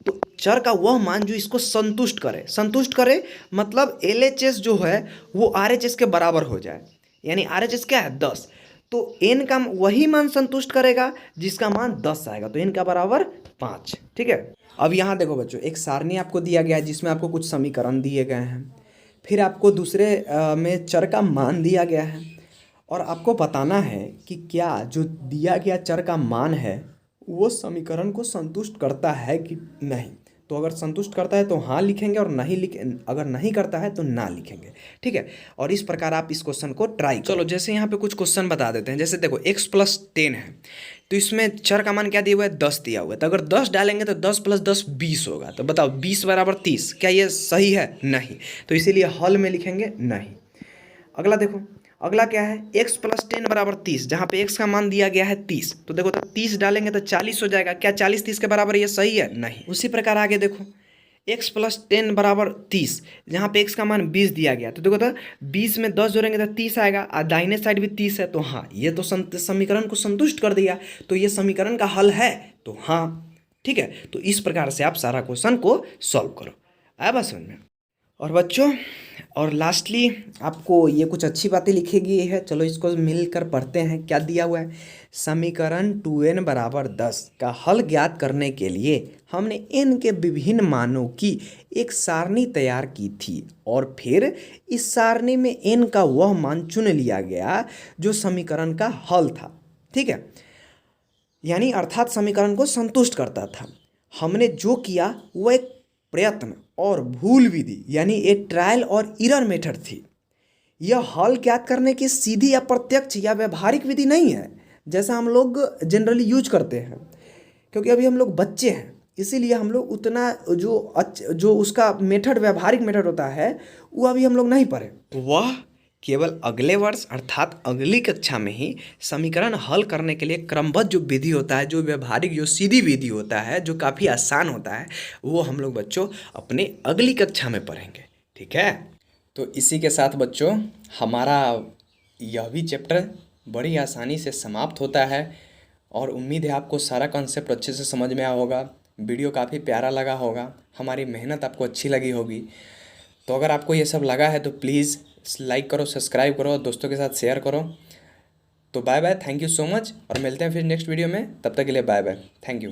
तो चर का वह मान जो इसको संतुष्ट करे। संतुष्ट करे मतलब LHS जो है वो RHS के बराबर हो जाए, यानी RHS क्या है 10, तो n का वही मान संतुष्ट करेगा जिसका मान 10 आएगा, तो n का बराबर 5। ठीक है, अब यहाँ देखो बच्चों एक सारणी आपको दिया गया है जिसमें आपको कुछ समीकरण दिए गए हैं, फिर आपको दूसरे में चर का मान दिया गया है और आपको बताना है कि क्या जो दिया गया चर का मान है वो समीकरण को संतुष्ट करता है कि नहीं। तो अगर संतुष्ट करता है तो हाँ लिखेंगे और अगर नहीं करता है तो ना लिखेंगे। ठीक है, और इस प्रकार आप इस क्वेश्चन को ट्राई करो। चलो जैसे यहाँ पे कुछ क्वेश्चन बता देते हैं। जैसे देखो x+10 है तो इसमें चर का मान क्या दिया हुआ है 10 दिया हुआ है, तो अगर 10 डालेंगे तो 10 + 10 20 होगा। तो बताओ 20 बराबर 30, क्या ये सही है? नहीं, तो इसीलिए हल में लिखेंगे नहीं। अगला देखो, अगला क्या है x+10 बराबर 30, जहाँ पे x का मान दिया गया है 30, तो देखो तो 30 डालेंगे तो 40 हो जाएगा। क्या 40 30 के बराबर ये सही है? नहीं। उसी प्रकार आगे देखो x+10 बराबर 30, जहाँ पे x का मान 20 दिया गया, तो देखो तो 20 में 10 जोड़ेंगे तो 30 आएगा और दाहिने साइड भी 30 है, तो हाँ ये तो समीकरण को संतुष्ट कर दिया, तो ये समीकरण का हल है, तो हाँ ठीक है। तो इस प्रकार से आप सारा क्वेश्चन को सॉल्व करो। आया बात समझ में? और बच्चों और लास्टली आपको ये कुछ अच्छी बातें लिखी गई है, चलो इसको मिलकर पढ़ते हैं। क्या दिया हुआ है, समीकरण 2n बराबर 10 का हल ज्ञात करने के लिए हमने n के विभिन्न मानों की एक सारणी तैयार की थी और फिर इस सारणी में n का वह मान चुन लिया गया जो समीकरण का हल था। ठीक है, यानी अर्थात समीकरण को संतुष्ट करता था। हमने जो किया वह एक प्रयत्न और भूल विधि यानी ए ट्रायल और एरर मेथड थी। यह हल ज्ञात करने की सीधी या प्रत्यक्ष या व्यवहारिक विधि नहीं है जैसा हम लोग जनरली यूज करते हैं, क्योंकि अभी हम लोग बच्चे हैं, इसीलिए हम लोग उतना जो उसका मेथड व्यवहारिक मेथड होता है वो अभी हम लोग नहीं पढ़े। वह केवल अगले वर्ष अर्थात अगली कक्षा में ही समीकरण हल करने के लिए क्रमबद्ध जो विधि होता है, जो व्यवहारिक जो सीधी विधि होता है, जो काफ़ी आसान होता है, वो हम लोग बच्चों अपने अगली कक्षा में पढ़ेंगे। ठीक है, तो इसी के साथ बच्चों हमारा यह भी चैप्टर बड़ी आसानी से समाप्त होता है और उम्मीद है आपको सारा कॉन्सेप्ट अच्छे से समझ में आया होगा। वीडियो काफ़ी प्यारा लगा होगा, हमारी मेहनत आपको अच्छी लगी होगी। तो अगर आपको ये सब लगा है तो प्लीज़ लाइक करो, सब्सक्राइब करो, दोस्तों के साथ शेयर करो। तो bye bye, thank you so much और मिलते हैं फिर नेक्स्ट वीडियो में। तब तक के लिए बाय बाय, थैंक यू।